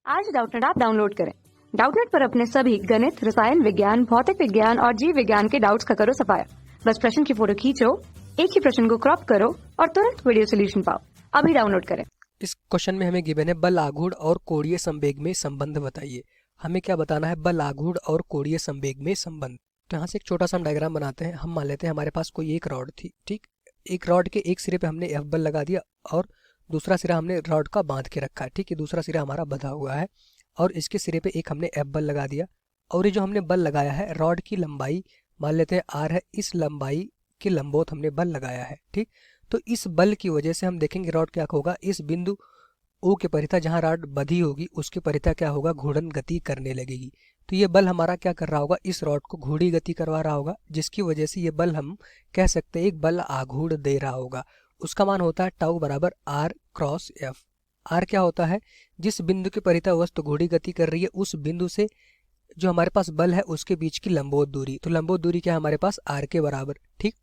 आज Doubtnut app download करें। Doubtnut पर अपने सभी गणित, रसायन विज्ञान, भौतिक विज्ञान और जीव विज्ञान के डाउट्स का करो सफाया। बस प्रश्न की फोटो खींचो, एक ही प्रश्न को क्रॉप करो और तुरंत वीडियो सोल्यूशन पाओ। अभी डाउनलोड करें। इस क्वेश्चन में हमें गिवन है बल आघूर्ण और कोणीय संवेग में संबंध बताइए। हमें क्या बताना है? बल आघूर्ण और कोणीय संवेग में संबंध। तो यहाँ से एक छोटा सा हम डायग्राम बनाते हैं। हम मान लेते हैं हमारे पास कोई एक रॉड थी, ठीक। एक रॉड के एक सिरे पे हमने एफ बल लगा दिया और दूसरा सिरा हमने रॉड का बांध के रखा है, ठीक है। दूसरा सिरा हमारा बंधा हुआ है और इसके सिरे पे एक हमने एफ बल लगा दिया और ये जो हमने बल लगाया है, रॉड की लंबाई मान लेते हैं आर है, इस लंबाई के लंबवत हमने बल लगाया है, ठीक। तो इस बल की वजह से हम देखेंगे रॉड क्या होगा, इस बिंदु ओ के परितः जहां रॉड बंधी होगी उसके परितः क्या होगा, घूर्णन गति करने लगेगी। तो ये बल हमारा क्या कर रहा होगा, इस रॉड को घूर्णी गति करवा रहा होगा, जिसकी वजह से ये बल हम कह सकते हैं एक बल आघूर्ण दे रहा होगा। उसका मान होता है टाउ बराबर आर क्रॉस एफ। आर क्या होता है, जिस बिंदु के परितः वस्तु घूर्णी गति कर रही है उस बिंदु से जो हमारे पास बल है उसके बीच की लंबवत दूरी। तो लंबवत दूरी क्या है हमारे पास, आर के बराबर, ठीक।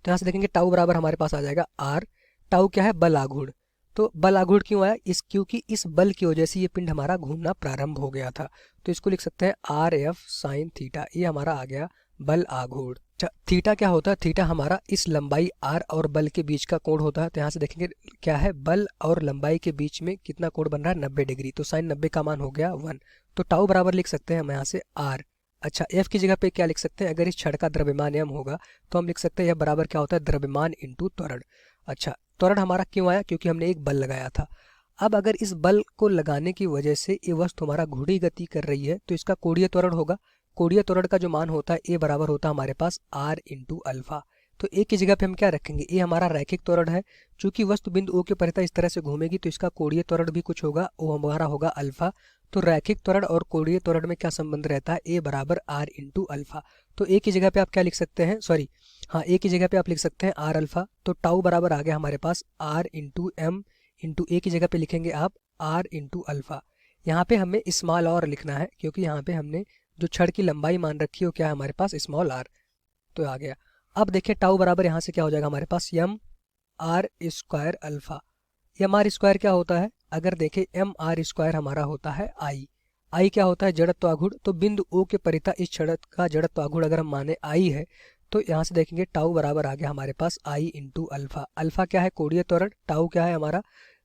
तो यहाँ से देखेंगे टाउ बराबर हमारे पास आ जाएगा आर। टाउ क्या है, बल आघूर्ण। तो बल आघूर्ण क्यों आया, क्योंकि इस बल की वजह से ये पिंड हमारा घूमना प्रारंभ हो गया था। तो इसको लिख सकते हैं आर एफ साइन थीटा। ये हमारा आ गया बल आघूर्ण। थीटा क्या होता है, थीटा हमारा इस लंबाई आर और बल के बीच का कोण होता है। तो यहाँ से देखेंगे क्या है, बल और लंबाई के बीच में कितना कोण बन रहा है, 90 डिग्री। तो साइन 90 का मान हो गया 1। तो टाउ बराबर लिख सकते हैं हम यहाँ से आर। अच्छा, एफ की जगह पे क्या लिख सकते हैं, अगर इस छड़ का द्रव्यमान m होगा तो हम लिख सकते हैं यह बराबर क्या होता है, द्रव्यमान इंटू त्वरण। अच्छा, त्वरण हमारा क्यों आया, क्योंकि हमने एक बल लगाया था। अब अगर इस बल को लगाने की वजह से ये वस्तु हमारा घूर्णी गति कर रही है तो इसका कोणीय त्वरण होगा। कोणीय त्वरण का जो मान होता है ए बराबर होता है हमारे पास आर इंटू अल्फा। तो ए की जगह पे हम क्या रखेंगे, ए हमारा रैखिक त्वरण है। चूंकि वस्तु बिंदु ओ के परितः इस तरह से घूमेगी तो इसका कोणीय त्वरण भी कुछ होगा, वो हमारा होगा अल्फा। तो रैखिक त्वरण और कोणीय त्वरण में क्या संबंध रहता है, ए बराबर आर इंटू अल्फा। तो ए की जगह पे आप क्या लिख सकते हैं, सॉरी हाँ, ए की जगह पे आप लिख सकते हैं आर अल्फा। तो टाउ बराबर आ गया हमारे पास आर इंटू एम इंटू ए की जगह पे लिखेंगे आप आर इंटू अल्फा। यहाँ पे हमें स्मॉल और लिखना है क्योंकि यहाँ पे हमने जो छड़ की लंबाई मान रखी है वो क्या है हमारे पास, स्मॉल आर। तो आ गया। अब देखिए टाउ बराबर यहाँ से क्या हो जाएगा हमारे पास, M R square alpha. M are square क्या होता है, अगर देखें एम आर स्क्वायर हमारा होता है आई। आई क्या होता है, जड़त्व आघूर्ण। तो बिंदु ओ के परितः इस छड़ का जड़त्व आघूर्ण अगर हम माने आई है तो यहाँ से देखेंगे टाउ बराबर आ गया हमारे पास आई इंटू अल्फा। अल्फा क्या है, कोणीय त्वरण। टाउ क्या है हमारा,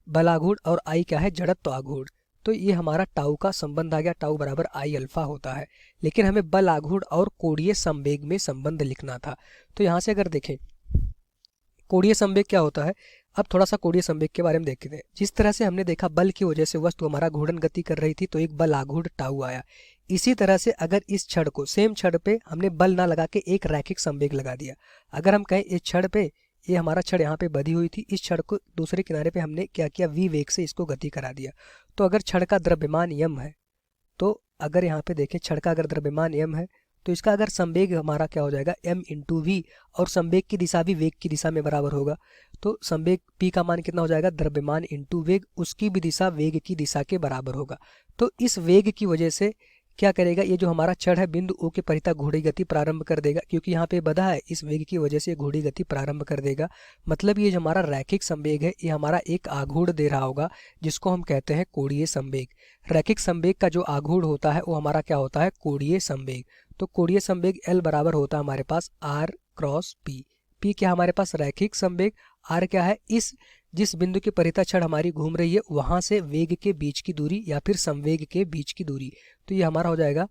बल आघूर्ण। और आई क्या है, जड़त्व आघूर्ण। तो ये हमारा टाउ का संबंध आ गया, टाउ बराबर आई अल्फा होता है। लेकिन हमें बल आघूर्ण और कोणीय संवेग में संबंध लिखना था। तो यहाँ से अगर देखें कोणीय संवेग क्या होता है, अब थोड़ा सा कोणीय संवेग के बारे में देखते हैं। जिस तरह से हमने देखा बल की वजह से वस्तु हमारा घूर्णन गति कर रही थी तो एक बल आघूर्ण टाउ आया। इसी तरह से अगर इस छड़ को सेम छड़ पे हमने बल ना लगा के एक रैखिक संवेग लगा दिया, अगर हम कहें इस छड़ पे, ये हमारा छड़ यहाँ पे बधी हुई थी, इस छड़ को दूसरे किनारे पे हमने क्या किया, वी वेग से इसको गति करा दिया। तो अगर छड़ का द्रव्यमान यम है, तो अगर यहाँ पे देखें छड़ का अगर द्रव्यमान यम है तो इसका अगर संवेग हमारा क्या हो जाएगा, m इंटू वी। और संवेग की दिशा भी वेग की दिशा में बराबर होगा। तो संवेग p का मान कितना हो जाएगा, द्रव्यमान इंटू वेग, उसकी भी दिशा वेग की दिशा के बराबर होगा। तो इस वेग की वजह से क्या करेगा, ये जो हमारा छड़ है बिंदु ओ के परितः घूर्णी गति प्रारंभ कर देगा, क्योंकि यहाँ पे बधा है, इस वेग की वजह से घूर्णी गति प्रारंभ कर देगा। मतलब ये जो हमारा रैखिक संवेग है ये हमारा एक आघूर्ण दे रहा होगा, जिसको हम कहते हैं कोणीय संवेग। रैखिक संवेग का जो आघूर्ण होता है वो हमारा क्या होता है, कोणीय संवेग। तो कोणीय संवेग L बराबर होता है हमारे पास R क्रॉस P। P क्या हमारे पास रैखिक संवेग, R क्या है, इस जिस बिंदु के परितः छड़ हमारी घूम रही है वहां से वेग के बीच की दूरी या फिर संवेग के बीच की दूरी। तो ये हमारा हो जाएगा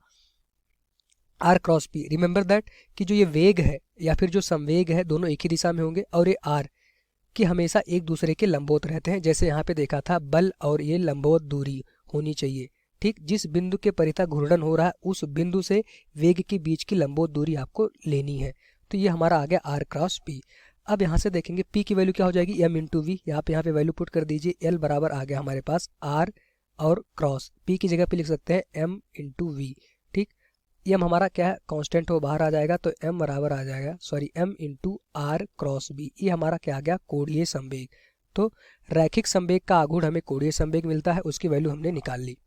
R cross P। Remember that कि जो ये वेग है या फिर जो संवेग है दोनों एक ही दिशा में होंगे और ये R कि हमेशा एक दूसरे के लंबवत रहते हैं। जैसे यहाँ पे देखा था बल और ये लंबवत दूरी होनी चाहिए, ठीक। जिस बिंदु के परितः घूर्णन हो रहा है उस बिंदु से वेग के बीच की लंबवत दूरी आपको लेनी है। तो ये हमारा आ गया R क्रॉस P। अब यहाँ से देखेंगे P की वैल्यू क्या हो जाएगी, m इंटू वी। यहाँ पे वैल्यू पुट कर दीजिए। L बराबर आ गया हमारे पास R और क्रॉस P की जगह पे लिख सकते हैं m इंटू वी, ठीक। m हमारा क्या है, कांस्टेंट हो, बाहर आ जाएगा तो m बराबर आ जाएगा, sorry m into r cross b. ये हमारा क्या आ गया, कोणीय संवेग। तो रैखिक संवेग का आघूर्ण हमें कोणीय संवेग मिलता है, उसकी वैल्यू हमने निकाल ली,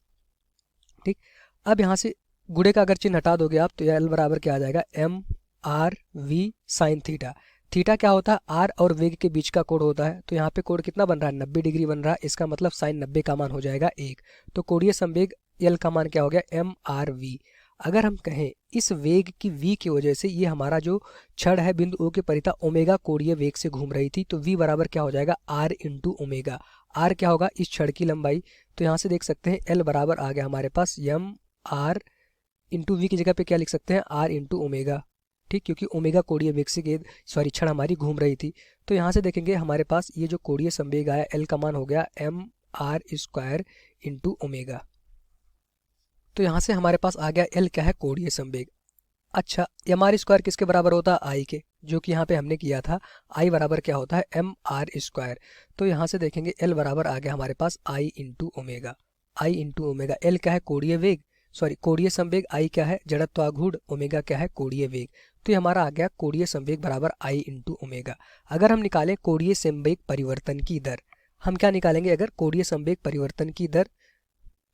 ठीक। अब यहाँ से गुणे का अगर चिन्ह हटा दोगे आप तो L बराबर क्या आ जाएगा, m r v sine theta. Theta क्या होता है, आर और वेग के बीच का कोण होता है। तो यहाँ पे कोण कितना बन रहा है, 90 डिग्री बन रहा है। इसका मतलब साइन 90 का मान हो जाएगा 1। तो कोणीय संवेग एल का मान क्या हो गया, एम आर वी। अगर हम कहें इस वेग की v की वजह से ये हमारा जो छड़ है बिंदु O के परिता ओमेगा कोणीय वेग से घूम रही थी, तो v बराबर क्या हो जाएगा, r इंटू ओमेगा। r क्या होगा, इस छड़ की लंबाई। तो यहाँ से देख सकते हैं l बराबर आ गया हमारे पास m r इंटू वी की जगह पे क्या लिख सकते हैं, r इंटू ओमेगा। ठीक, क्योंकि ओमेगा कोणीय वेग से गेंद छड़ हमारी घूम रही थी। तो यहाँ से देखेंगे हमारे पास ये जो कोणीय संवेग आया l का मान हो गया m are square into omega. तो यहाँ से हमारे पास आ गया l क्या है, कोणीय संवेग। अच्छा, एम आर स्क्वायर किसके बराबर होता है, आई के, जो कि यहाँ पे हमने किया था। आई बराबर क्या होता है, एम आर स्क्वायर। तो यहाँ से देखेंगे l बराबर आ गया हमारे पास आई इंटू ओमेगा। आई इंटू ओमेगा, l क्या है, कोणीय वेग, कोणीय संवेग, आई क्या है, जड़त्वाघूर्ण, ओमेगा क्या है, कोणीय वेग। तो ये हमारा आ गया कोणीय संवेग बराबर आई इंटू ओमेगा। अगर हम निकालें कोणीय संवेग परिवर्तन की दर, हम क्या निकालेंगे, अगर कोणीय संवेग परिवर्तन की दर,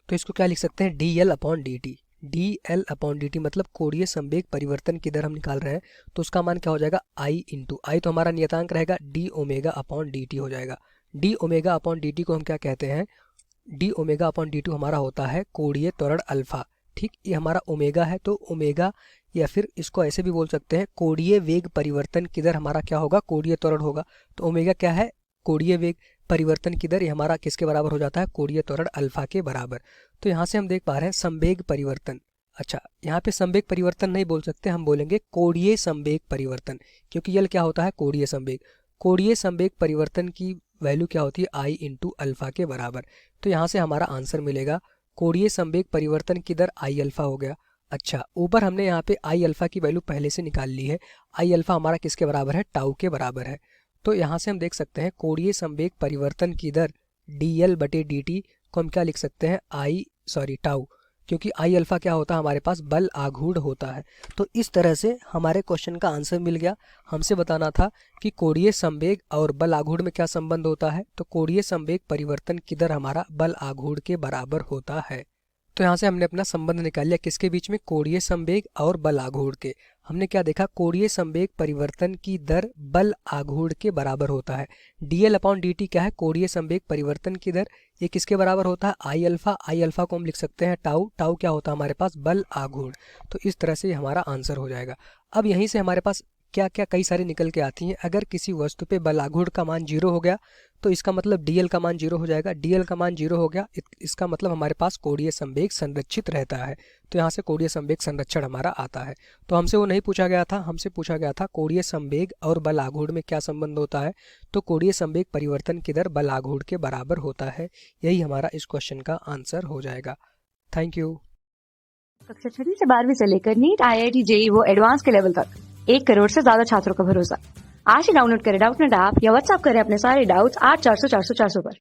तो इसको क्या लिख सकते हैं, D L upon d T. D L upon d T मतलब कोणीय संवेग परिवर्तन की दर हम निकाल रहे हैं, तो उसका मान क्या हो जाएगा, आई इंटू, आई तो हमारा नियतांक रहेगा, d omega upon d t हो जाएगा। D omega upon d t को हम क्या कहते हैं, d omega upon d two हमारा होता है कोणीय त्वरण अल्फा। ठीक, ये हमारा ओमेगा है, तो ओमेगा, या फिर इसको ऐसे भी बोल सकते हैं, कोणीय वेग परिवर्तन की दर हमारा क्या होगा, कोणीय त्वरण होगा। तो ओमेगा क्या है, कोणीय वेग परिवर्तन की दर, ये हमारा किसके बराबर हो जाता है, कोणीय त्वरण अल्फा के बराबर। तो यहाँ से हम देख पा रहे हैं संवेग परिवर्तन। अच्छा, यहाँ पे संवेग परिवर्तन नहीं बोल सकते, हम बोलेंगे कोणीय संवेग परिवर्तन, क्योंकि यल क्या होता है, कोणीय संवेग। कोणीय संवेग परिवर्तन की वैल्यू क्या होती है, आई इंटू अल्फा के बराबर। तो यहाँ से हमारा आंसर मिलेगा कोणीय संवेग परिवर्तन की दर आई अल्फा हो गया। अच्छा, ऊपर हमने यहाँ पे आई अल्फा की वैल्यू पहले से निकाल ली है। आई अल्फा हमारा किसके बराबर है, टाउ के बराबर है। तो यहाँ से हम देख सकते हैं कोणीय संवेग परिवर्तन की दर डी एल बटे डी टी को हम क्या लिख सकते हैं, टाउ, क्योंकि आई अल्फा क्या होता है हमारे पास, बल आघूर्ण होता है। तो इस तरह से हमारे क्वेश्चन का आंसर मिल गया। हमसे बताना था कि कोणीय संवेग और बल आघूर्ण में क्या संबंध होता है, तो कोणीय संवेग परिवर्तन की दर हमारा बल आघूर्ण के बराबर होता है। तो यहाँ से हमने अपना संबंध निकाल लिया, किसके बीच में, कोणीय संवेग और बल आघूर्ण के। हमने क्या देखा, कोणीय संवेग परिवर्तन की दर बल आघूर्ण के बराबर होता है। dl अपॉन dt क्या है, कोणीय संवेग परिवर्तन की दर, ये किसके बराबर होता है, आई अल्फा। आई अल्फा को हम लिख सकते हैं टाउ। टाउ क्या होता है हमारे पास, बल आघूर्ण। तो इस तरह से हमारा आंसर हो जाएगा। अब यहीं से हमारे पास क्या क्या कई सारी निकल के आती हैं। अगर किसी वस्तु पे बल आघूर्ण का मान 0 हो गया, तो इसका मतलब dl का मान 0 हो जाएगा। dl का मान 0 हो गया, इसका मतलब हमारे पास कोणीय संवेग संरक्षित रहता है। तो यहाँ से कोणीय संवेग संरक्षण हमारा आता है। तो हमसे वो नहीं पूछा गया था, हमसे पूछा गया था कोणीय संवेग और बल आघूर्ण में क्या संबंध होता है। तो कोणीय संवेग परिवर्तन की दर बल आघूर्ण के बराबर होता है। यही हमारा इस क्वेश्चन का आंसर हो जाएगा। Thank you. कक्षा 6वीं से 12वीं से लेकर नीट, IIT, JEE वो एडवांस के लेवल तक 1 करोड़ से ज्यादा छात्रों का भरोसा। आज ही डाउनलोड करें डाउटनेट ऐप या व्हाट्सएप करें अपने सारे डाउट्स 8400 400 400 पर।